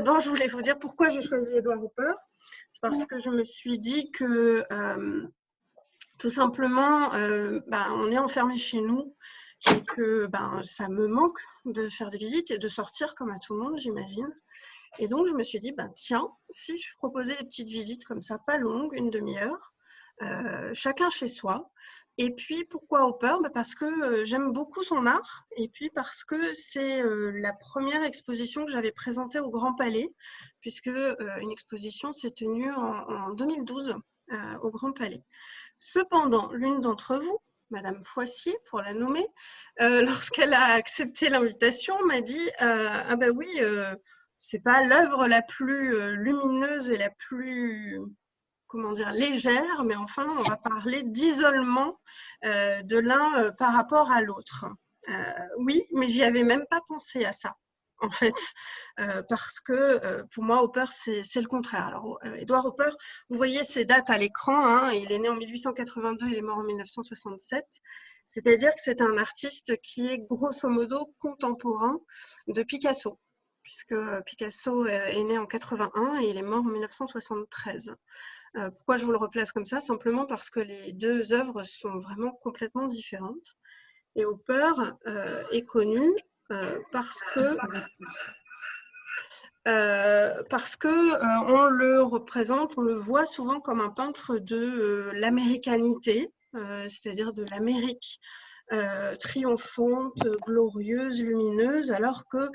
d'abord, je voulais vous dire pourquoi j'ai choisi Edward Hopper. C'est parce que je me suis dit que tout simplement, on est enfermé chez nous et que ça me manque de faire des visites et de sortir comme à tout le monde, j'imagine. Et donc, je me suis dit, tiens, si je proposais des petites visites comme ça, pas longues, une demi-heure, chacun chez soi. Et puis, pourquoi Hopper? Parce que j'aime beaucoup son art, et puis parce que c'est la première exposition que j'avais présentée au Grand Palais, puisque une exposition s'est tenue en 2012 au Grand Palais. Cependant, l'une d'entre vous, Madame Foissier, pour la nommer, lorsqu'elle a accepté l'invitation, m'a dit « Ah ben oui, c'est pas l'œuvre la plus lumineuse et la plus, comment dire, légère, mais enfin, on va parler d'isolement de l'un par rapport à l'autre. » Oui, mais j'y avais même pas pensé à ça, en fait, parce que pour moi, Hopper, c'est le contraire. Alors, Edward Hopper, vous voyez ses dates à l'écran, hein, il est né en 1882, il est mort en 1967, c'est-à-dire que c'est un artiste qui est grosso modo contemporain de Picasso, puisque Picasso est né en 81 et il est mort en 1973. Pourquoi je vous le replace comme ça? Simplement parce que les deux œuvres sont vraiment complètement différentes. Et Hopper est connu parce que on le représente, on le voit souvent comme un peintre de l'américanité, c'est-à-dire de l'Amérique triomphante, glorieuse, lumineuse, alors que,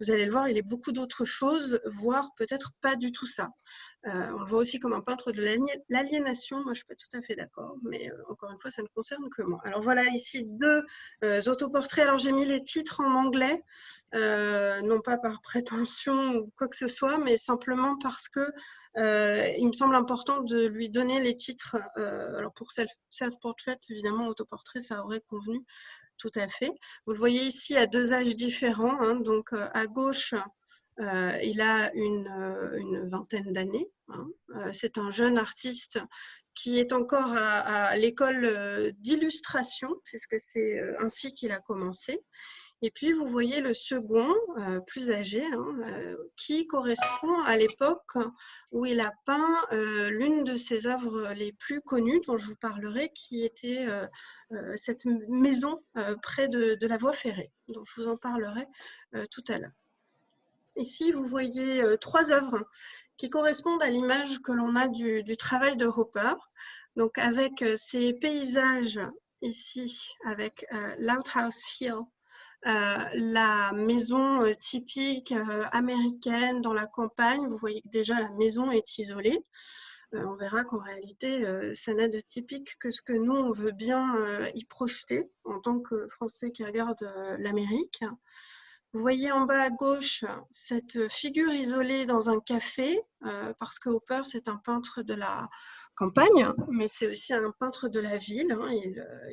vous allez le voir, il est beaucoup d'autres choses, voire peut-être pas du tout ça. On le voit aussi comme un peintre de l'aliénation. Moi, je ne suis pas tout à fait d'accord, mais encore une fois, ça ne concerne que moi. Alors voilà, ici, deux autoportraits. Alors, j'ai mis les titres en anglais, non pas par prétention ou quoi que ce soit, mais simplement parce que il me semble important de lui donner les titres. Alors, pour self-portrait, évidemment, autoportrait, ça aurait convenu tout à fait. Vous le voyez ici à deux âges différents. Hein, donc, à gauche, il a une vingtaine d'années. Hein. C'est un jeune artiste qui est encore à l'école d'illustration, puisque c'est ainsi qu'il a commencé. Et puis, vous voyez le second, plus âgé, hein, qui correspond à l'époque où il a peint l'une de ses œuvres les plus connues, dont je vous parlerai, qui était cette maison près de la voie ferrée, dont je vous en parlerai tout à l'heure. Ici, vous voyez trois œuvres qui correspondent à l'image que l'on a du travail de Hopper. Donc, avec ces paysages ici, avec l'Outhouse Hill, la maison typique américaine dans la campagne. Vous voyez que déjà la maison est isolée. On verra qu'en réalité, ça n'a de typique que ce que nous, on veut bien y projeter en tant que Français qui regardent l'Amérique. Vous voyez en bas à gauche cette figure isolée dans un café, parce que Hopper, c'est un peintre de la campagne, mais c'est aussi un peintre de la ville. Hein.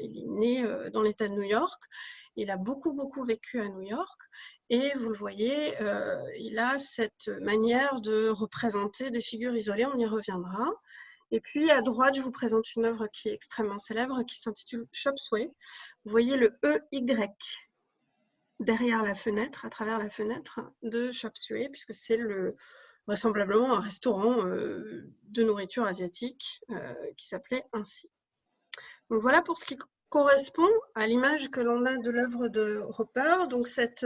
Il est né dans l'État de New York. Il a beaucoup vécu à New York. Et vous le voyez, il a cette manière de représenter des figures isolées, on y reviendra. Et puis à droite, je vous présente une œuvre qui est extrêmement célèbre, qui s'intitule Chopsway. Vous voyez le EY derrière la fenêtre, à travers la fenêtre de Chopsway, puisque c'est vraisemblablement un restaurant de nourriture asiatique qui s'appelait ainsi. Donc voilà pour ce qui correspond à l'image que l'on a de l'œuvre de Hopper, donc cette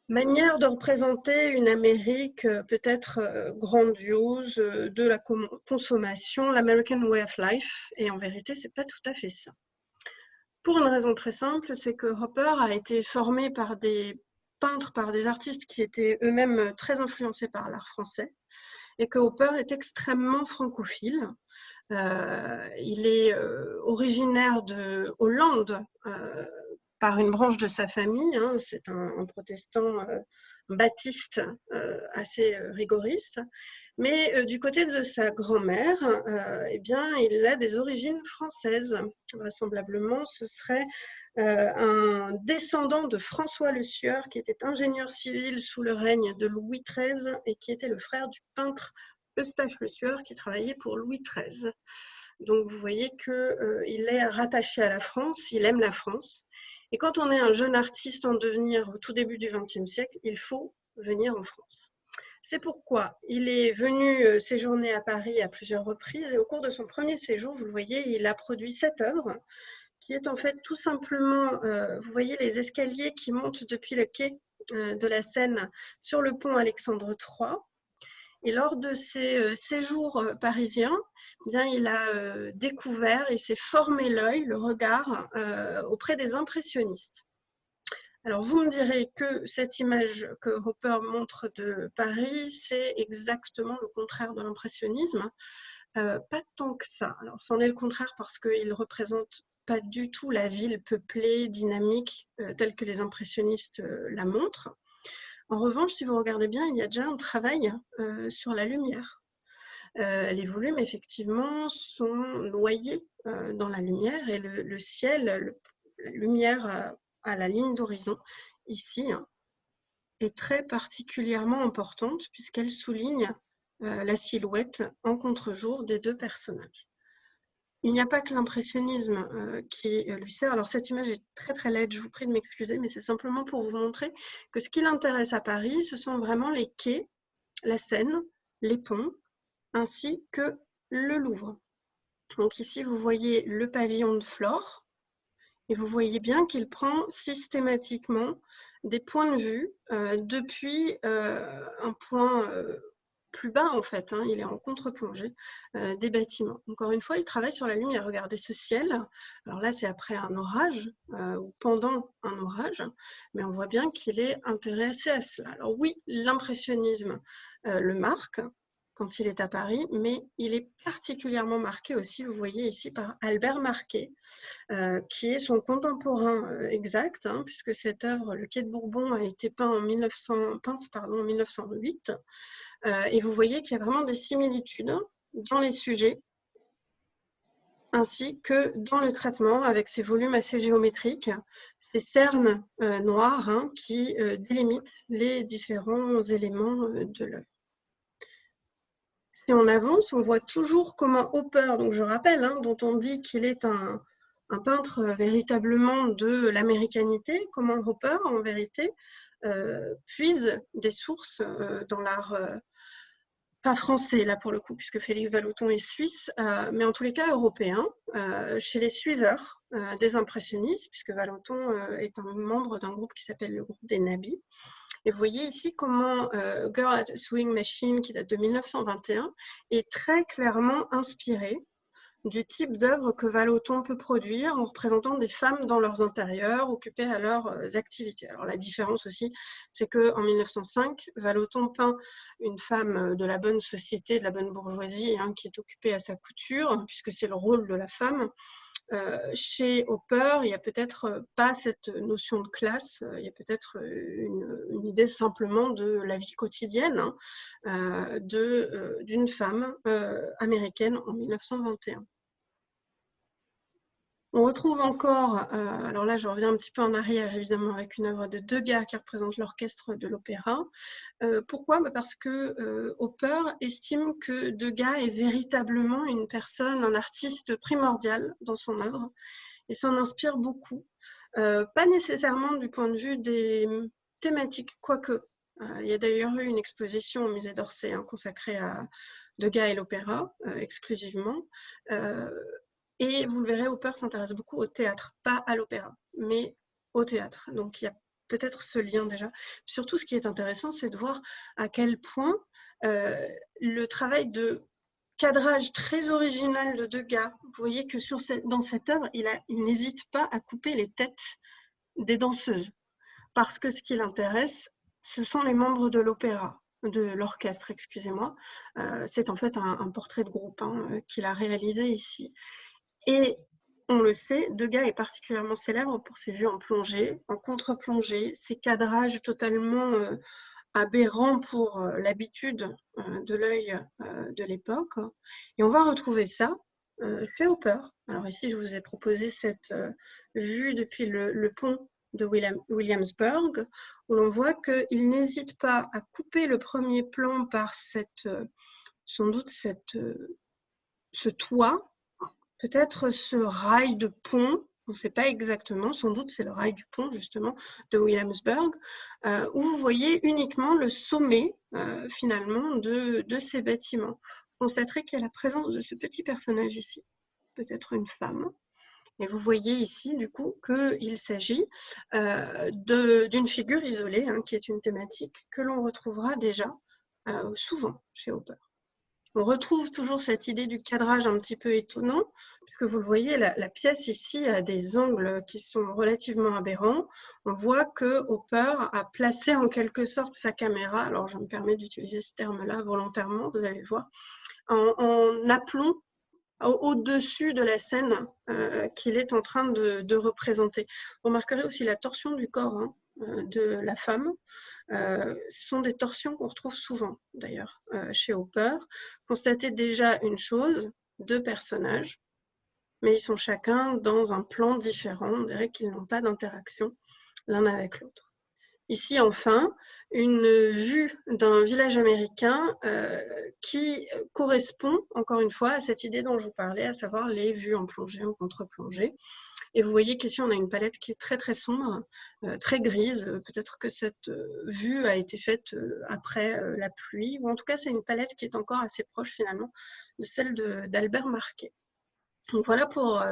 manière de représenter une Amérique peut-être grandiose de la consommation, l'American Way of Life, et en vérité, c'est pas tout à fait ça. Pour une raison très simple, c'est que Hopper a été formé par des peintres, par des artistes qui étaient eux-mêmes très influencés par l'art français, et que Hopper est extrêmement francophile. Il est originaire de Hollande, par une branche de sa famille. Hein, c'est un protestant baptiste assez rigoriste. Mais du côté de sa grand-mère, eh bien, il a des origines françaises. Vraisemblablement, ce serait un descendant de François Le Sieur, qui était ingénieur civil sous le règne de Louis XIII et qui était le frère du peintre Eustache Le Sieur, qui travaillait pour Louis XIII. Donc, vous voyez qu'il est rattaché à la France, il aime la France. Et quand on est un jeune artiste en devenir au tout début du XXe siècle, il faut venir en France. C'est pourquoi il est venu séjourner à Paris à plusieurs reprises et au cours de son premier séjour, vous le voyez, il a produit 7 œuvres qui est en fait tout simplement, vous voyez les escaliers qui montent depuis le quai de la Seine sur le pont Alexandre III. Et lors de ses séjours parisiens, eh bien, il a découvert et s'est formé l'œil, le regard auprès des impressionnistes. Alors, vous me direz que cette image que Hopper montre de Paris, c'est exactement le contraire de l'impressionnisme. Pas tant que ça. Alors, c'en est le contraire parce qu'il ne représente pas du tout la ville peuplée, dynamique, telle que les impressionnistes la montrent. En revanche, si vous regardez bien, il y a déjà un travail sur la lumière. Les volumes, effectivement, sont noyés dans la lumière et le ciel, la lumière à la ligne d'horizon, ici, hein, est très particulièrement importante puisqu'elle souligne la silhouette en contre-jour des deux personnages. Il n'y a pas que l'impressionnisme qui lui sert. Alors cette image est très très laide, je vous prie de m'excuser, mais c'est simplement pour vous montrer que ce qui l'intéresse à Paris, ce sont vraiment les quais, la Seine, les ponts, ainsi que le Louvre. Donc ici, vous voyez le pavillon de Flore, et vous voyez bien qu'il prend systématiquement des points de vue depuis un point plus bas, en fait, hein, il est en contre-plongée des bâtiments. Encore une fois, il travaille sur la lumière. Regardez ce ciel. Alors là, c'est après un orage ou pendant un orage, mais on voit bien qu'il est intéressé à cela. Alors oui, l'impressionnisme le marque quand il est à Paris, mais il est particulièrement marqué aussi, vous voyez ici, par Albert Marquet, qui est son contemporain exact, hein, puisque cette œuvre, Le Quai de Bourbon, a été peinte en 1908. Et vous voyez qu'il y a vraiment des similitudes dans les sujets, ainsi que dans le traitement, avec ces volumes assez géométriques, ces cernes noires hein, qui délimitent les différents éléments de l'œuvre. Si on avance, on voit toujours comment Hopper, donc je rappelle, hein, dont on dit qu'il est un peintre véritablement de l'américanité, comment Hopper, en vérité, puise des sources dans l'art, pas français là pour le coup, puisque Félix Vallotton est suisse, mais en tous les cas européen, chez les suiveurs des impressionnistes, puisque Vallotton est un membre d'un groupe qui s'appelle le groupe des Nabis. Et vous voyez ici comment Girl at a Sewing Machine, qui date de 1921, est très clairement inspiré du type d'œuvre que Vallotton peut produire en représentant des femmes dans leurs intérieurs, occupées à leurs activités. Alors la différence aussi, c'est qu'en 1905, Vallotton peint une femme de la bonne société, de la bonne bourgeoisie, hein, qui est occupée à sa couture, puisque c'est le rôle de la femme. Chez Hopper, il n'y a peut-être pas cette notion de classe, il y a peut-être une idée simplement de la vie quotidienne hein, d'une femme américaine en 1921. On retrouve encore, alors là je reviens un petit peu en arrière évidemment avec une œuvre de Degas qui représente l'orchestre de l'opéra. Pourquoi? Parce que Hopper estime que Degas est véritablement une personne, un artiste primordial dans son œuvre et s'en inspire beaucoup. Pas nécessairement du point de vue des thématiques, quoique. Il y a d'ailleurs eu une exposition au musée d'Orsay hein, consacrée à Degas et l'opéra exclusivement. Et vous le verrez, Hopper s'intéresse beaucoup au théâtre, pas à l'opéra, mais au théâtre. Donc il y a peut-être ce lien déjà. Surtout, ce qui est intéressant, c'est de voir à quel point le travail de cadrage très original de Degas, vous voyez que dans cette œuvre, il n'hésite pas à couper les têtes des danseuses. Parce que ce qui l'intéresse, ce sont les membres de l'opéra, de l'orchestre, excusez-moi. C'est en fait un portrait de groupe hein, qu'il a réalisé ici. Et on le sait, Degas est particulièrement célèbre pour ses vues en plongée, en contre-plongée, ses cadrages totalement aberrants pour l'habitude de l'œil de l'époque. Et on va retrouver ça chez Hopper. Alors ici, je vous ai proposé cette vue depuis le pont de Williamsburg, où l'on voit qu'il n'hésite pas à couper le premier plan par sans doute ce toit, peut-être ce rail de pont on ne sait pas exactement, sans doute c'est le rail du pont justement de Williamsburg, où vous voyez uniquement le sommet finalement de ces bâtiments. Vous constaterez qu'il y a la présence de ce petit personnage ici, peut-être une femme. Et vous voyez ici, du coup, qu'il s'agit d'une figure isolée, hein, qui est une thématique que l'on retrouvera déjà souvent chez Hopper. On retrouve toujours cette idée du cadrage un petit peu étonnant, puisque vous le voyez, la pièce ici a des angles qui sont relativement aberrants. On voit que Hopper a placé en quelque sorte sa caméra, alors je me permets d'utiliser ce terme-là volontairement, vous allez le voir, en aplomb au-dessus de la scène qu'il est en train de représenter. Vous remarquerez aussi la torsion du corps de la femme. Ce sont des torsions qu'on retrouve souvent, d'ailleurs, chez Hopper. Constatez déjà une chose, 2 personnages, mais ils sont chacun dans un plan différent. On dirait qu'ils n'ont pas d'interaction l'un avec l'autre. Ici, enfin, une vue d'un village américain qui correspond, encore une fois, à cette idée dont je vous parlais, à savoir les vues en plongée, en contre-plongée. Et vous voyez qu'ici, on a une palette qui est très, très sombre, très grise. Peut-être que cette vue a été faite après la pluie, ou en tout cas, c'est une palette qui est encore assez proche, finalement, de celle d'Albert Marquet. Donc voilà pour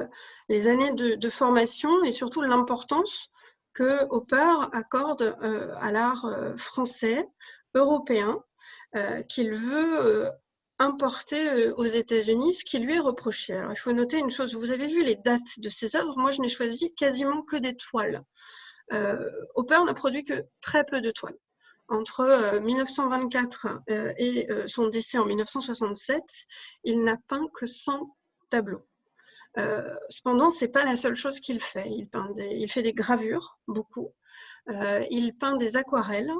les années de formation et surtout l'importance que Hopper accorde à l'art français, européen, qu'il veut importer aux États-Unis, ce qui lui est reproché. Alors, il faut noter une chose, vous avez vu les dates de ses œuvres, moi je n'ai choisi quasiment que des toiles. Hopper n'a produit que très peu de toiles. Entre 1924 et son décès en 1967, il n'a peint que 100 tableaux. Cependant, ce n'est pas la seule chose qu'il fait. Il fait des gravures, beaucoup. Il peint des aquarelles.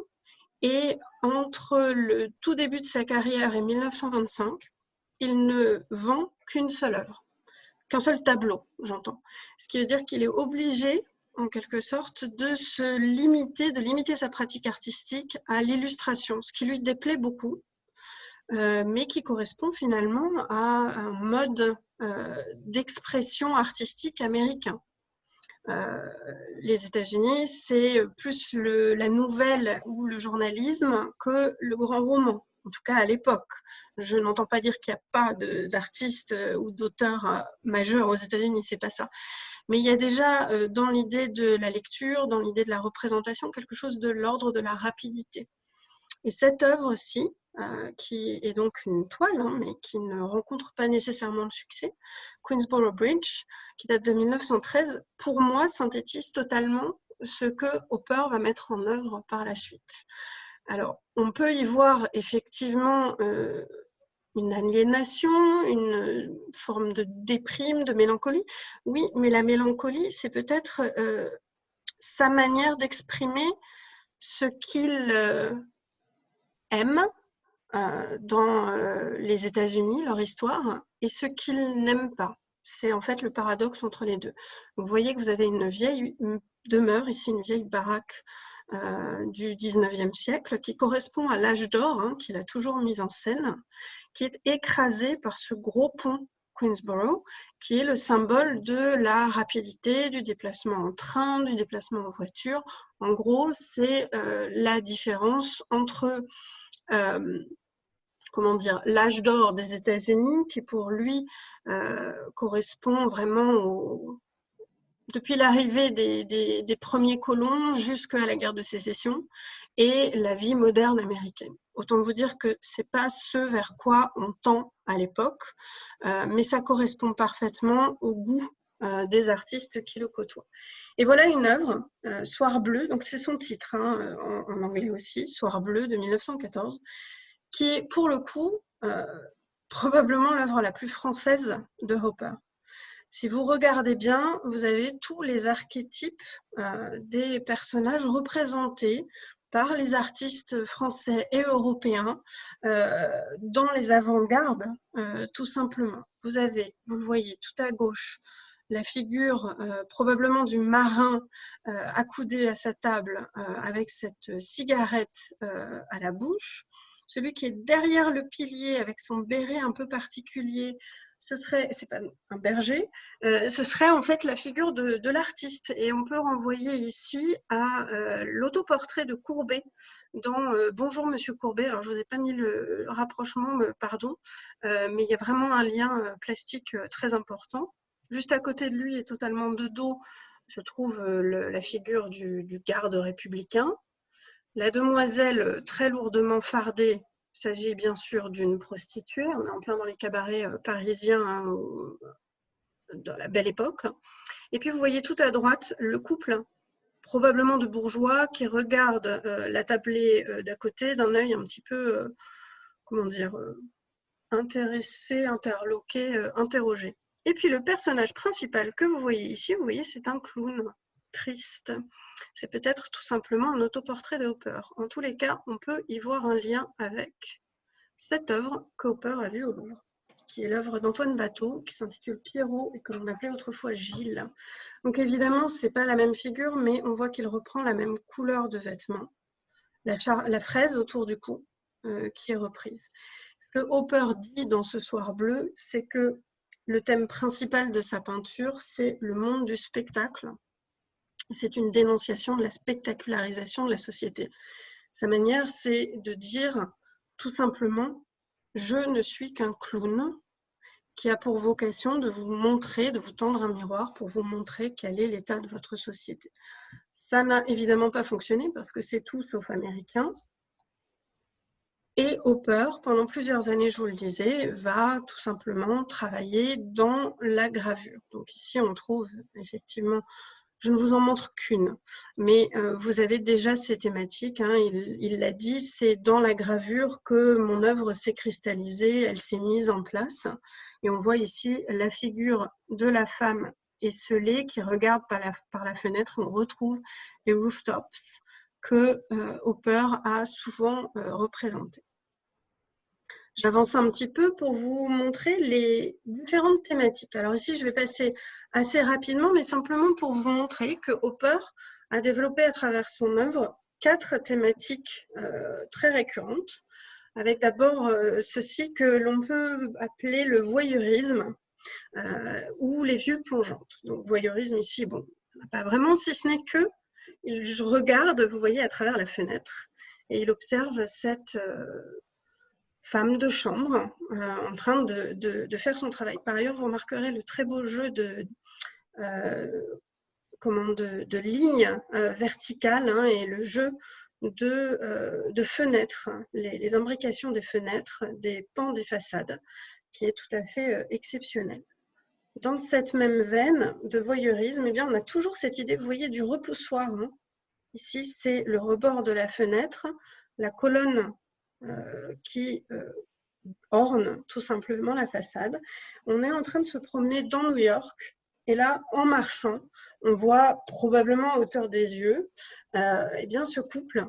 Et entre le tout début de sa carrière et 1925, il ne vend qu'une seule œuvre, qu'un seul tableau, j'entends. Ce qui veut dire qu'il est obligé, en quelque sorte, de limiter sa pratique artistique à l'illustration, ce qui lui déplaît beaucoup, mais qui correspond finalement à un mode d'expression artistique américain. Les États-Unis, c'est plus la nouvelle ou le journalisme que le grand roman, en tout cas à l'époque. Je n'entends pas dire qu'il n'y a pas d'artistes ou d'auteurs majeurs aux États-Unis, c'est pas ça. Mais il y a déjà dans l'idée de la lecture, dans l'idée de la représentation, quelque chose de l'ordre de la rapidité. Et cette œuvre-ci, qui est donc une toile, hein, mais qui ne rencontre pas nécessairement le succès, Queensborough Bridge, qui date de 1913, pour moi, synthétise totalement ce que Hopper va mettre en œuvre par la suite. Alors, on peut y voir effectivement une aliénation, une forme de déprime, de mélancolie. Oui, mais la mélancolie, c'est peut-être sa manière d'exprimer ce qu'il aiment dans les États-Unis, leur histoire, et ce qu'ils n'aiment pas. C'est en fait le paradoxe entre les deux. Vous voyez que vous avez une vieille demeure, ici une vieille baraque du 19e siècle, qui correspond à l'âge d'or, hein, qu'il a toujours mis en scène, qui est écrasée par ce gros pont Queensborough, qui est le symbole de la rapidité, du déplacement en train, du déplacement en voiture. En gros, c'est la différence entre comment dire, l'âge d'or des États-Unis, qui pour lui correspond vraiment depuis l'arrivée des premiers colons jusqu'à la guerre de sécession, et la vie moderne américaine. Autant vous dire que ce n'est pas ce vers quoi on tend à l'époque, mais ça correspond parfaitement au goût des artistes qui le côtoient. Et voilà une œuvre, Soir bleu, donc c'est son titre, hein, en anglais aussi, Soir bleu de 1914, qui est pour le coup probablement l'œuvre la plus française de Hopper. Si vous regardez bien, vous avez tous les archétypes des personnages représentés par les artistes français et européens dans les avant-gardes, tout simplement. Vous le voyez tout à gauche, la figure probablement du marin accoudé à sa table avec cette cigarette à la bouche. Celui qui est derrière le pilier avec son béret un peu particulier, c'est pas un berger, ce serait en fait la figure de l'artiste. Et on peut renvoyer ici à l'autoportrait de Courbet dans Bonjour Monsieur Courbet. Alors je vous ai pas mis le rapprochement, pardon, mais il y a vraiment un lien plastique très important. Juste à côté de lui et totalement de dos se trouve la figure du garde républicain. La demoiselle très lourdement fardée. Il s'agit bien sûr d'une prostituée. On est en plein dans les cabarets parisiens hein, dans la belle époque. Et puis vous voyez tout à droite le couple, probablement de bourgeois, qui regarde la tablée d'à côté d'un œil un petit peu, comment dire, intéressé, interloqué, interrogé. Et puis le personnage principal que vous voyez ici, vous voyez, c'est un clown triste. C'est peut-être tout simplement un autoportrait de Hopper. En tous les cas, on peut y voir un lien avec cette œuvre que Hopper a vue au Louvre, qui est l'œuvre d'Antoine Watteau, qui s'intitule Pierrot et que l'on appelait autrefois Gilles. Donc évidemment, ce n'est pas la même figure, mais on voit qu'il reprend la même couleur de vêtements, la fraise autour du cou qui est reprise. Ce que Hopper dit dans Ce soir bleu, c'est que le thème principal de sa peinture, c'est le monde du spectacle. C'est une dénonciation de la spectacularisation de la société. Sa manière, c'est de dire tout simplement « je ne suis qu'un clown » qui a pour vocation de vous montrer, de vous tendre un miroir pour vous montrer quel est l'état de votre société. Ça n'a évidemment pas fonctionné parce que c'est tout sauf américain. Et Hopper, pendant plusieurs années, je vous le disais, va tout simplement travailler dans la gravure. Donc ici, on trouve effectivement, je ne vous en montre qu'une, mais vous avez déjà ces thématiques, hein, il l'a dit, c'est dans la gravure que mon œuvre s'est cristallisée, elle s'est mise en place. Et on voit ici la figure de la femme esselée qui regarde par la fenêtre. On retrouve les rooftops que Hopper a souvent représentés. J'avance un petit peu pour vous montrer les différentes thématiques. Alors ici, je vais passer assez rapidement, mais simplement pour vous montrer que Hopper a développé à travers son œuvre 4 thématiques très récurrentes, avec d'abord ceci que l'on peut appeler le voyeurisme ou les vues plongeantes. Donc voyeurisme ici, bon, pas vraiment, si ce n'est que il regarde, vous voyez, à travers la fenêtre et il observe cette femme de chambre en train de faire son travail. Par ailleurs, vous remarquerez le très beau jeu de lignes verticales hein, et le jeu de fenêtres, les imbrications des fenêtres, des pans des façades, qui est tout à fait exceptionnel. Dans cette même veine de voyeurisme, eh bien, on a toujours cette idée, vous voyez, du repoussoir. Hein. Ici, c'est le rebord de la fenêtre, la colonne qui orne tout simplement la façade. On est en train de se promener dans New York et là, en marchant, on voit probablement à hauteur des yeux eh bien, ce couple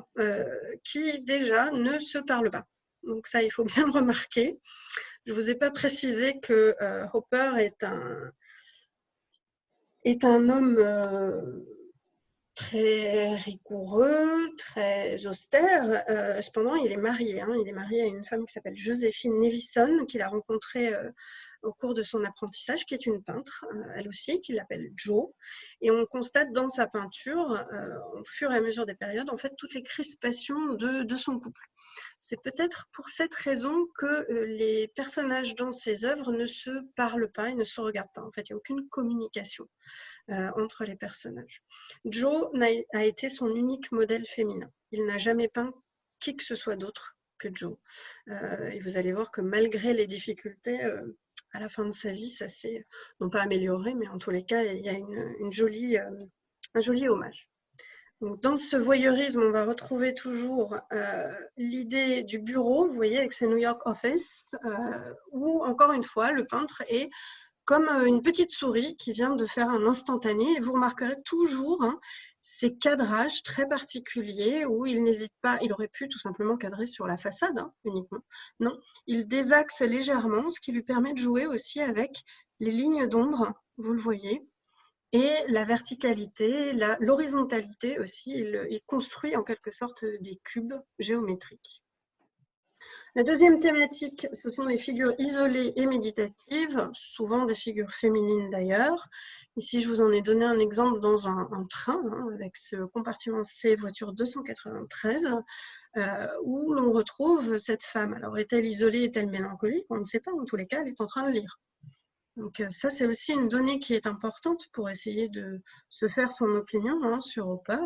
qui déjà ne se parle pas. Donc ça, il faut bien le remarquer. Je ne vous ai pas précisé que Hopper est un homme très rigoureux, très austère. Cependant, il est marié. Hein. Il est marié à une femme qui s'appelle Joséphine Nevison, qu'il a rencontrée au cours de son apprentissage, qui est une peintre, elle aussi, qu'il appelle Jo. Et on constate dans sa peinture, au fur et à mesure des périodes, en fait, toutes les crispations de son couple. C'est peut-être pour cette raison que les personnages dans ses œuvres ne se parlent pas et ne se regardent pas. En fait, il n'y a aucune communication entre les personnages. Jo a été son unique modèle féminin. Il n'a jamais peint qui que ce soit d'autre que Jo. Et vous allez voir que malgré les difficultés, à la fin de sa vie, ça s'est non pas amélioré, mais en tous les cas, il y a un joli hommage. Donc, dans ce voyeurisme, on va retrouver toujours l'idée du bureau, vous voyez, avec ses New York Office, où, encore une fois, le peintre est comme une petite souris qui vient de faire un instantané. Et vous remarquerez toujours hein, ces cadrages très particuliers où il n'hésite pas, il aurait pu tout simplement cadrer sur la façade hein, uniquement. Non, il désaxe légèrement, ce qui lui permet de jouer aussi avec les lignes d'ombre, vous le voyez. Et la verticalité, l'horizontalité aussi, il construit en quelque sorte des cubes géométriques. La deuxième thématique, ce sont les figures isolées et méditatives, souvent des figures féminines d'ailleurs. Ici, je vous en ai donné un exemple dans un train, hein, avec ce compartiment C, voiture 293, où l'on retrouve cette femme. Alors, est-elle isolée, est-elle mélancolique? On ne sait pas, en tous les cas, elle est en train de lire. Donc ça, c'est aussi une donnée qui est importante pour essayer de se faire son opinion, hein, sur Hopper.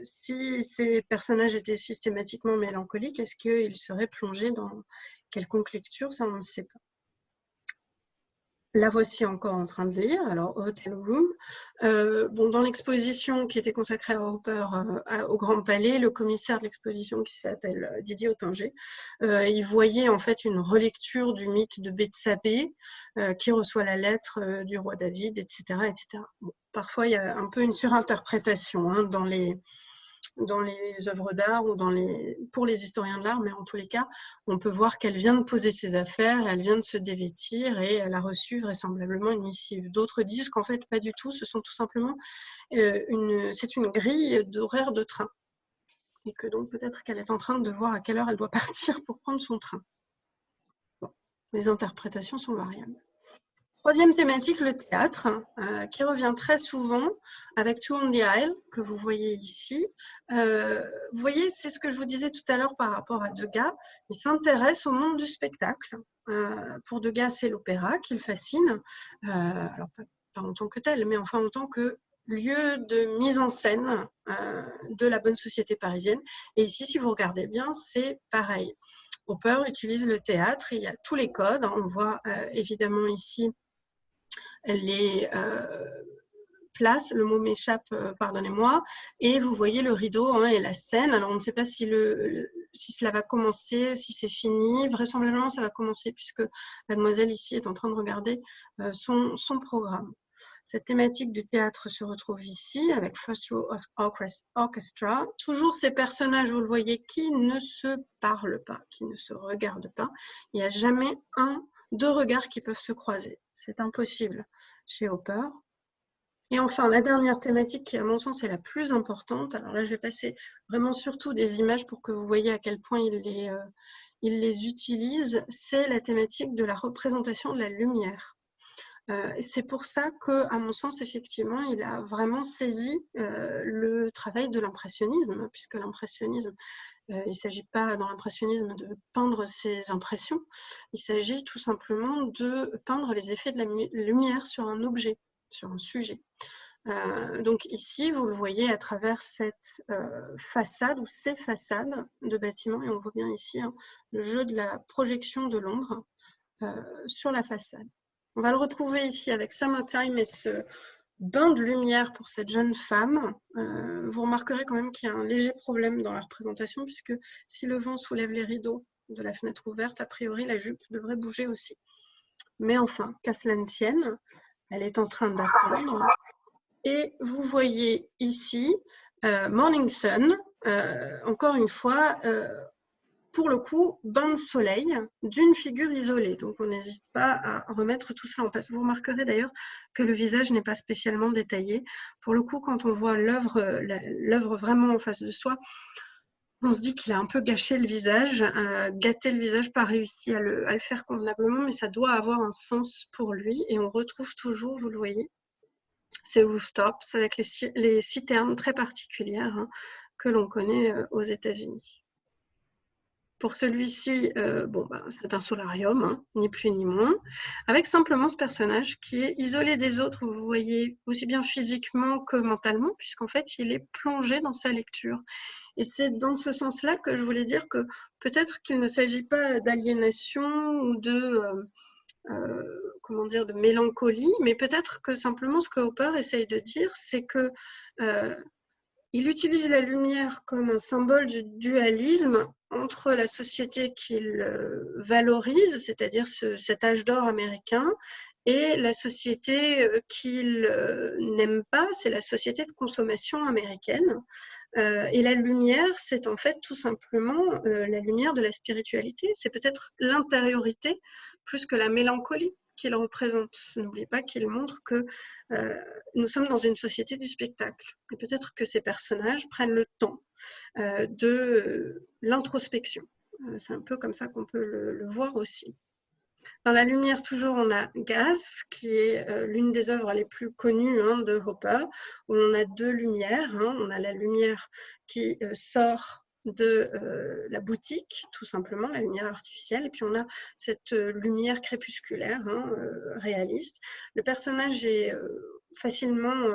Si ces personnages étaient systématiquement mélancoliques, est-ce qu'ils seraient plongés dans quelconque lecture? Ça, on ne sait pas. La voici encore en train de lire, alors Hotel Room. Bon, dans l'exposition qui était consacrée à Hopper au Grand Palais, le commissaire de l'exposition qui s'appelle Didier Ottinger, il voyait en fait une relecture du mythe de Bethsabée qui reçoit la lettre du roi David, etc. etc. Bon, parfois, il y a un peu une surinterprétation, hein, dans les œuvres d'art ou pour les historiens de l'art, mais en tous les cas, on peut voir qu'elle vient de poser ses affaires, elle vient de se dévêtir et elle a reçu vraisemblablement une missive. D'autres disent qu'en fait, pas du tout, ce sont tout simplement c'est une grille d'horaire de train. Et que donc peut-être qu'elle est en train de voir à quelle heure elle doit partir pour prendre son train. Bon, les interprétations sont variables. Troisième thématique, le théâtre, qui revient très souvent avec Two on the Isle, que vous voyez ici. Vous voyez, c'est ce que je vous disais tout à l'heure par rapport à Degas. Il s'intéresse au monde du spectacle. Pour Degas, c'est l'opéra qui le fascine. Alors, pas en tant que tel, mais enfin en tant que lieu de mise en scène de la bonne société parisienne. Et ici, si vous regardez bien, c'est pareil. Hopper utilise le théâtre, il y a tous les codes. On voit évidemment ici les places, le mot m'échappe, pardonnez-moi, et vous voyez le rideau, hein, et la scène. Alors on ne sait pas si cela va commencer, si c'est fini. Vraisemblablement ça va commencer puisque mademoiselle ici est en train de regarder son programme. Cette thématique du théâtre se retrouve ici avec First Row Orchestra. Toujours ces personnages, vous le voyez, qui ne se parlent pas, qui ne se regardent pas. Il n'y a jamais deux regards qui peuvent se croiser. C'est impossible chez Hopper. Et enfin, la dernière thématique qui, à mon sens, est la plus importante. Alors là, je vais passer vraiment surtout des images pour que vous voyez à quel point il les utilise. C'est la thématique de la représentation de la lumière. C'est pour ça qu'à mon sens, effectivement, il a vraiment saisi le travail de l'impressionnisme, puisque l'impressionnisme, il ne s'agit pas dans l'impressionnisme de peindre ses impressions, il s'agit tout simplement de peindre les effets de la lumière sur un objet, sur un sujet. Donc ici, vous le voyez à travers cette façade ou ces façades de bâtiments, et on voit bien ici, hein, le jeu de la projection de l'ombre sur la façade. On va le retrouver ici avec Summertime et ce bain de lumière pour cette jeune femme. Vous remarquerez quand même qu'il y a un léger problème dans la représentation, puisque si le vent soulève les rideaux de la fenêtre ouverte, a priori la jupe devrait bouger aussi. Mais enfin, qu'à cela ne tienne, elle est en train d'attendre. Et vous voyez ici Morning Sun, encore une fois, pour le coup, bain de soleil d'une figure isolée. Donc, on n'hésite pas à remettre tout cela en place. Vous remarquerez d'ailleurs que le visage n'est pas spécialement détaillé. Pour le coup, quand on voit l'œuvre vraiment en face de soi, on se dit qu'il a un peu gâché le visage, gâté le visage, pas réussi à le faire convenablement, mais ça doit avoir un sens pour lui. Et on retrouve toujours, vous le voyez, ces rooftops avec les citernes très particulières, hein, que l'on connaît aux États-Unis. Pour celui-ci, c'est un solarium, hein, ni plus ni moins, avec simplement ce personnage qui est isolé des autres, vous voyez, aussi bien physiquement que mentalement, puisqu'en fait, il est plongé dans sa lecture. Et c'est dans ce sens-là que je voulais dire que peut-être qu'il ne s'agit pas d'aliénation ou de mélancolie, mais peut-être que simplement ce que Hopper essaye de dire, c'est que il utilise la lumière comme un symbole du dualisme entre la société qu'il valorise, c'est-à-dire cet âge d'or américain, et la société qu'il n'aime pas, c'est la société de consommation américaine. Et la lumière, c'est en fait tout simplement la lumière de la spiritualité, c'est peut-être l'intériorité plus que la mélancolie qu'il représente. N'oubliez pas qu'il montre que nous sommes dans une société du spectacle. Et peut-être que ces personnages prennent le temps de l'introspection. C'est un peu comme ça qu'on peut le voir aussi. Dans la lumière, toujours, on a Gas, qui est l'une des œuvres les plus connues de Hopper, où on a deux lumières. On a la lumière qui sort de la boutique, tout simplement, la lumière artificielle, et puis on a cette lumière crépusculaire, réaliste. Le personnage est facilement...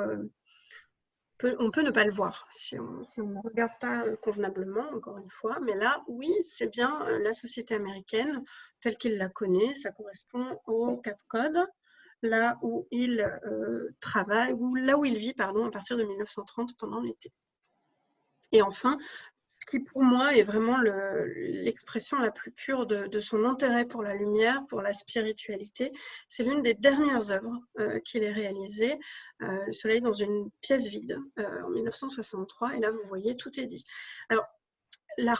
on peut ne pas le voir si on ne regarde pas convenablement, encore une fois. Mais là, oui, c'est bien la société américaine telle qu'il la connaît. Ça correspond au Cap Cod, là où il travaille, ou là où il vit, pardon, à partir de 1930 pendant l'été. Et enfin, ce qui pour moi est vraiment l'expression la plus pure de son intérêt pour la lumière, pour la spiritualité. C'est l'une des dernières œuvres qu'il ait réalisées, Le Soleil dans une pièce vide, en 1963. Et là, vous voyez, tout est dit. Alors, la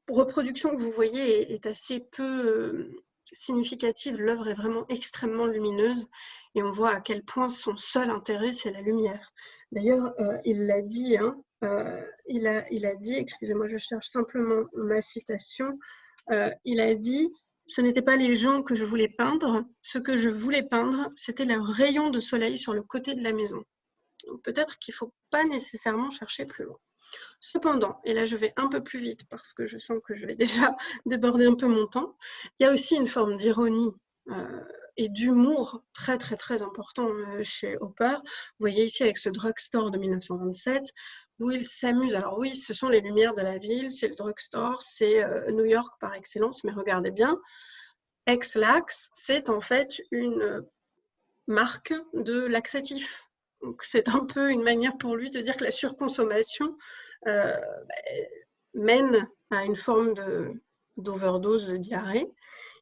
reproduction que vous voyez est assez peu significative. L'œuvre est vraiment extrêmement lumineuse et on voit à quel point son seul intérêt, c'est la lumière. D'ailleurs, il l'a dit, il a dit, excusez-moi, je cherche simplement ma citation, il a dit « Ce n'étaient pas les gens que je voulais peindre, ce que je voulais peindre, c'était leurs rayons de soleil sur le côté de la maison. » Peut-être qu'il ne faut pas nécessairement chercher plus loin. Cependant, et là je vais un peu plus vite parce que je sens que je vais déjà déborder un peu mon temps, il y a aussi une forme d'ironie et d'humour très très très important chez Hopper. Vous voyez ici avec ce drugstore de 1927 où il s'amuse. Alors oui, ce sont les lumières de la ville, c'est le drugstore, c'est New York par excellence, mais regardez bien, Ex-Lax, c'est en fait une marque de laxatif. Donc c'est un peu une manière pour lui de dire que la surconsommation mène à une forme d'overdose, de diarrhée.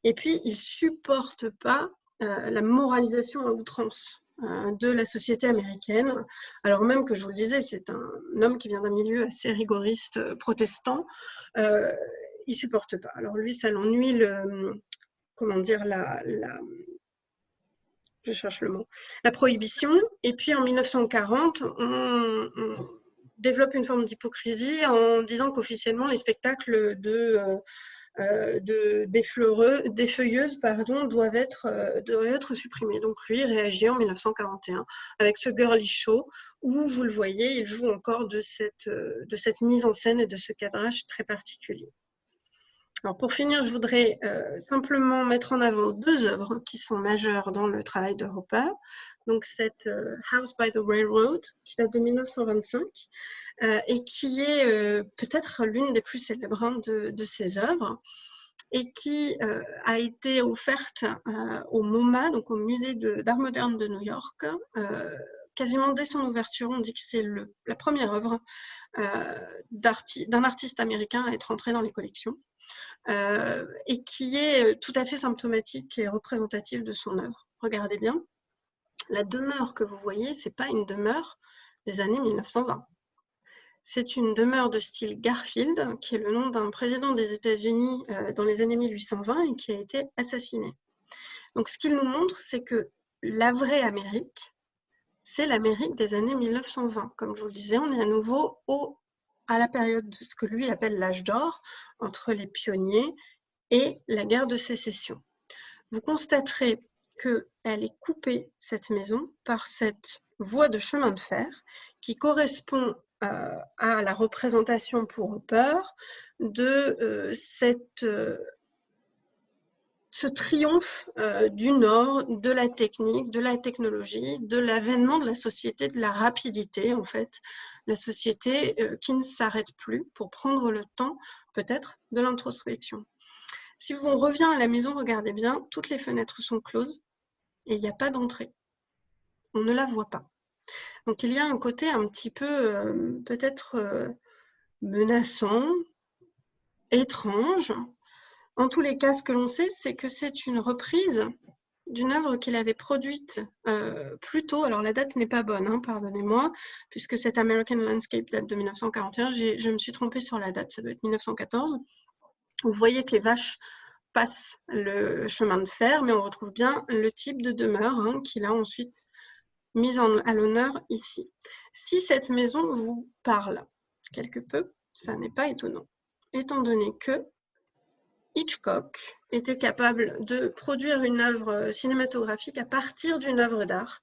Et puis, il ne supporte pas la moralisation à outrance de la société américaine. Alors même que, je vous le disais, c'est un homme qui vient d'un milieu assez rigoriste protestant. Il ne supporte pas. Alors lui, ça l'ennuie, comment dire, je cherche le mot, la prohibition. Et puis en 1940, on développe une forme d'hypocrisie en disant qu'officiellement les spectacles défeuilleuses doivent être supprimés. Donc lui réagit en 1941 avec ce girly show où, vous le voyez, il joue encore de cette mise en scène et de ce cadrage très particulier. Alors pour finir, je voudrais simplement mettre en avant deux œuvres qui sont majeures dans le travail de Hopper. Donc cette House by the Railroad, qui date de 1925, et qui est peut-être l'une des plus célèbres de ses œuvres, et qui a été offerte au MoMA, donc au Musée d'Art moderne de New York, quasiment dès son ouverture. On dit que c'est la première œuvre d'un artiste américain à être entrée dans les collections. Et qui est tout à fait symptomatique et représentative de son œuvre. Regardez bien, la demeure que vous voyez, ce n'est pas une demeure des années 1920. C'est une demeure de style Garfield, qui est le nom d'un président des États-Unis dans les années 1820 et qui a été assassiné. Donc ce qu'il nous montre, c'est que la vraie Amérique, c'est l'Amérique des années 1920. Comme je vous le disais, on est à nouveau à la période de ce que lui appelle l'âge d'or, entre les pionniers et la guerre de sécession. Vous constaterez qu'elle est coupée, cette maison, par cette voie de chemin de fer qui correspond à la représentation pour Hopper de ce triomphe du Nord, de la technique, de la technologie, de l'avènement de la société, de la rapidité en fait, la société qui ne s'arrête plus pour prendre le temps peut-être de l'introspection. Si on revient à la maison, regardez bien, toutes les fenêtres sont closes et il n'y a pas d'entrée. On ne la voit pas. Donc il y a un côté un petit peu peut-être menaçant, étrange. En tous les cas, ce que l'on sait, c'est que c'est une reprise d'une œuvre qu'il avait produite plus tôt. Alors la date n'est pas bonne, pardonnez-moi, puisque cette American Landscape date de 1941. Je me suis trompée sur la date, ça doit être 1914. Vous voyez que les vaches passent le chemin de fer, mais on retrouve bien le type de demeure qu'il a ensuite mise à l'honneur ici. Si cette maison vous parle quelque peu, ça n'est pas étonnant, étant donné que Hitchcock était capable de produire une œuvre cinématographique à partir d'une œuvre d'art,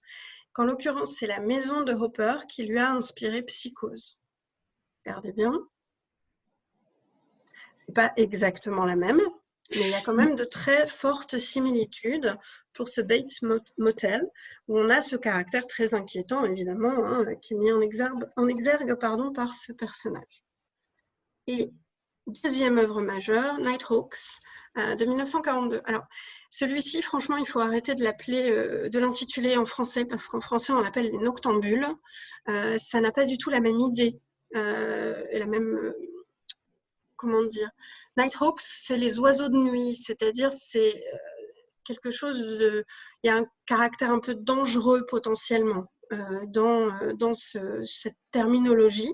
qu'en l'occurrence, c'est la maison de Hopper qui lui a inspiré Psychose. Regardez bien. C'est pas exactement la même, mais il y a quand même de très fortes similitudes pour ce Bates Motel, où on a ce caractère très inquiétant, évidemment, hein, qui est mis en exergue par ce personnage. Et deuxième œuvre majeure, Nighthawks, de 1942. Alors, celui-ci, franchement, il faut arrêter de l'intituler en français, parce qu'en français, on l'appelle les noctambules. Ça n'a pas du tout la même idée, et la même... comment dire, Nighthawks, c'est les oiseaux de nuit, c'est-à-dire c'est quelque chose de... Il y a un caractère un peu dangereux potentiellement dans cette terminologie.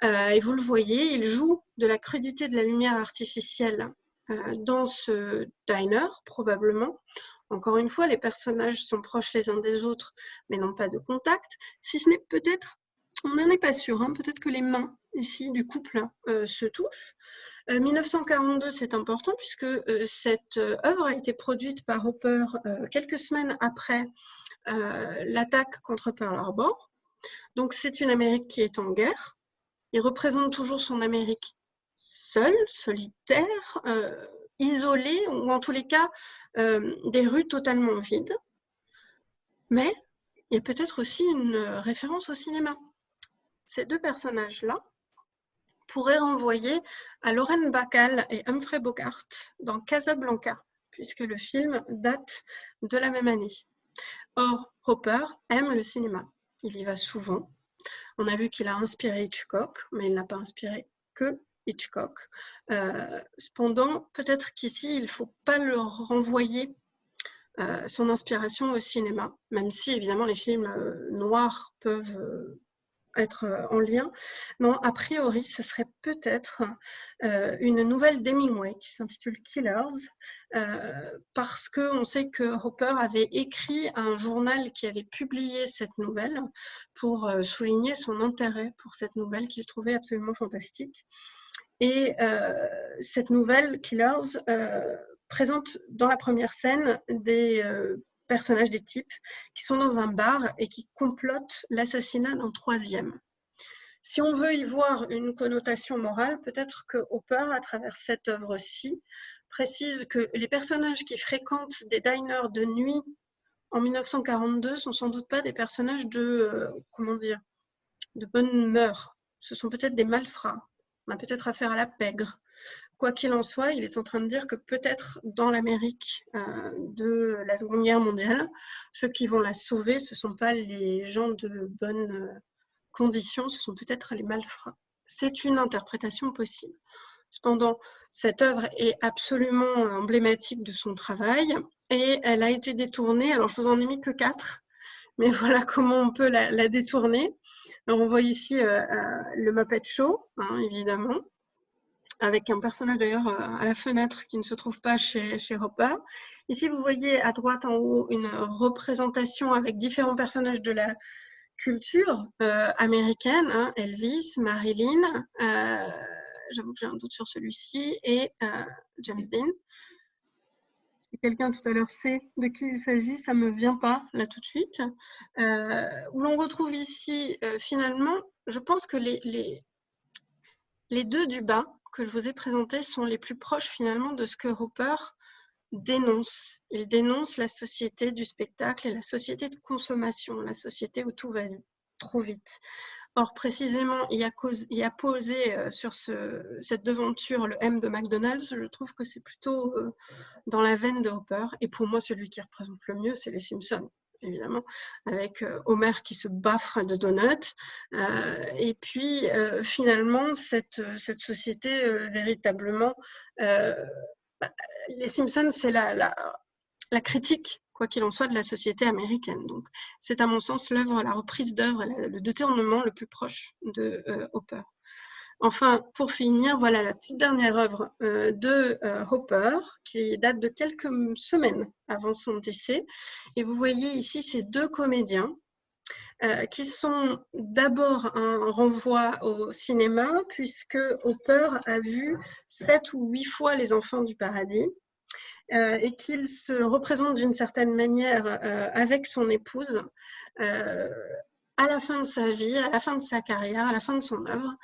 Et vous le voyez, il joue de la crudité de la lumière artificielle dans ce diner, probablement. Encore une fois, les personnages sont proches les uns des autres, mais n'ont pas de contact, si ce n'est peut-être, on n'en est pas sûr, hein, peut-être que les mains ici du couple se touchent. 1942, c'est important puisque cette œuvre a été produite par Hopper quelques semaines après l'attaque contre Pearl Harbor. Donc c'est une Amérique qui est en guerre. Il représente toujours son Amérique seule, solitaire, isolée, ou en tous les cas des rues totalement vides. Mais il y a peut-être aussi une référence au cinéma. Ces deux personnages-là pourraient renvoyer à Lauren Bacall et Humphrey Bogart dans Casablanca, puisque le film date de la même année. Or, Hopper aime le cinéma. Il y va souvent. On a vu qu'il a inspiré Hitchcock, mais il n'a pas inspiré que Hitchcock. Cependant, peut-être qu'ici, il ne faut pas le renvoyer son inspiration au cinéma, même si évidemment les films noirs peuvent être en lien. Non, a priori, ce serait peut-être une nouvelle d'Hemingway qui s'intitule Killers, parce qu'on sait que Hopper avait écrit un journal qui avait publié cette nouvelle pour souligner son intérêt pour cette nouvelle qu'il trouvait absolument fantastique. Et cette nouvelle, Killers, présente dans la première scène des personnages, des types, qui sont dans un bar et qui complotent l'assassinat d'un troisième. Si on veut y voir une connotation morale, peut-être que Hopper, à travers cette œuvre-ci, précise que les personnages qui fréquentent des diners de nuit en 1942 sont sans doute pas des personnages de, de bonne mœurs. Ce sont peut-être des malfrats. On a peut-être affaire à la pègre. Quoi qu'il en soit, il est en train de dire que peut-être dans l'Amérique de la Seconde Guerre mondiale, ceux qui vont la sauver, ce ne sont pas les gens de bonnes conditions, ce sont peut-être les malfrats. C'est une interprétation possible. Cependant, cette œuvre est absolument emblématique de son travail et elle a été détournée. Alors, je vous en ai mis que 4, mais voilà comment on peut la détourner. Alors, on voit ici le Muppet Show, hein, évidemment, avec un personnage d'ailleurs à la fenêtre qui ne se trouve pas chez Hopper. Ici, vous voyez à droite en haut une représentation avec différents personnages de la culture américaine, hein, Elvis, Marilyn, j'avoue que j'ai un doute sur celui-ci, et James Dean. Si quelqu'un tout à l'heure sait de qui il s'agit, ça ne me vient pas là tout de suite. Où l'on retrouve ici, finalement, je pense que les deux du bas que je vous ai présentés sont les plus proches finalement de ce que Hopper dénonce. Il dénonce la société du spectacle et la société de consommation, la société où tout va trop vite. Or, précisément, il y a posé sur cette devanture le M de McDonald's. Je trouve que c'est plutôt dans la veine de Hopper. Et pour moi, celui qui représente le mieux, c'est les Simpsons, évidemment, avec Homer qui se baffe de donuts. Et puis, finalement, cette société véritablement... les Simpsons, c'est la critique, quoi qu'il en soit, de la société américaine. Donc, c'est à mon sens l'œuvre, la reprise d'œuvre, le détournement le plus proche de Hopper. Enfin, pour finir, voilà la toute dernière œuvre de Hopper, qui date de quelques semaines avant son décès. Et vous voyez ici ces deux comédiens qui sont d'abord un renvoi au cinéma, puisque Hopper a vu 7 ou 8 fois Les Enfants du Paradis, et qu'il se représente d'une certaine manière avec son épouse à la fin de sa vie, à la fin de sa carrière, à la fin de son œuvre.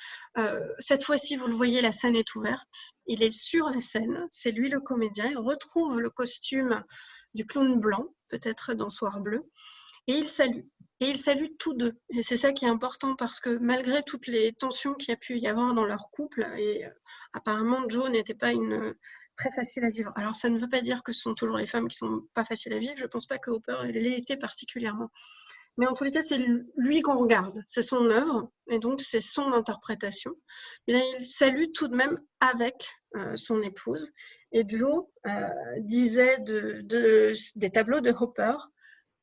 Cette fois-ci, vous le voyez, la scène est ouverte. Il est sur la scène, c'est lui le comédien. Il retrouve le costume du clown blanc, peut-être dans Soir bleu, et il salue. Et ils saluent tous deux. Et c'est ça qui est important parce que malgré toutes les tensions qu'il y a pu y avoir dans leur couple, et apparemment Joe n'était pas une très facile à vivre. Alors ça ne veut pas dire que ce sont toujours les femmes qui sont pas faciles à vivre. Je ne pense pas que Hopper l'ait été particulièrement. Mais en tous les cas, c'est lui qu'on regarde. C'est son œuvre et donc c'est son interprétation. Et là, il salue tout de même avec son épouse. Et Joe disait des tableaux de Hopper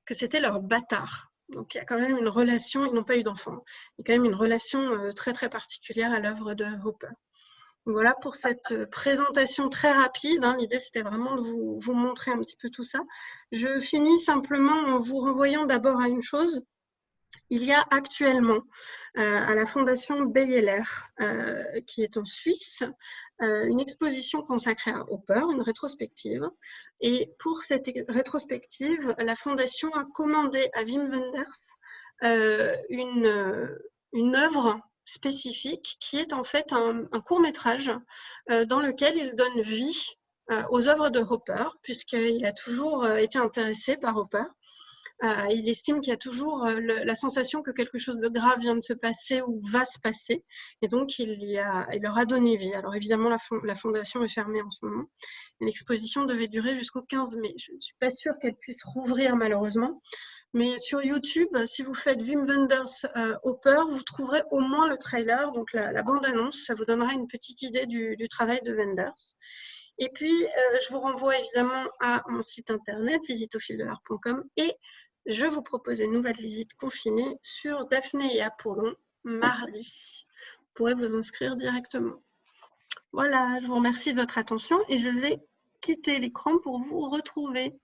que c'était leur bâtard. Donc il y a quand même une relation, ils n'ont pas eu d'enfants, il y a quand même une relation très très particulière à l'œuvre de Hopper. Donc, voilà pour cette présentation très rapide, hein. L'idée c'était vraiment de vous montrer un petit peu tout ça. Je finis simplement en vous renvoyant d'abord à une chose. Il y a actuellement à la Fondation Beyeler, qui est en Suisse, une exposition consacrée à Hopper, une rétrospective. Et pour cette rétrospective, la Fondation a commandé à Wim Wenders une œuvre spécifique qui est en fait un court-métrage dans lequel il donne vie aux œuvres de Hopper, puisqu'il a toujours été intéressé par Hopper. Il estime qu'il y a toujours la sensation que quelque chose de grave vient de se passer ou va se passer. Et donc, il leur a donné vie. Alors, évidemment, la fondation est fermée en ce moment. L'exposition devait durer jusqu'au 15 mai. Je ne suis pas sûre qu'elle puisse rouvrir, malheureusement. Mais sur YouTube, si vous faites Wim Wenders Hopper, vous trouverez au moins le trailer, donc la bande-annonce. Ça vous donnera une petite idée du travail de Wenders. Et puis, je vous renvoie évidemment à mon site internet, visiteaufildel'art.com, et je vous propose une nouvelle visite confinée sur Daphné et Apollon, mardi. Vous pourrez vous inscrire directement. Voilà, je vous remercie de votre attention et je vais quitter l'écran pour vous retrouver.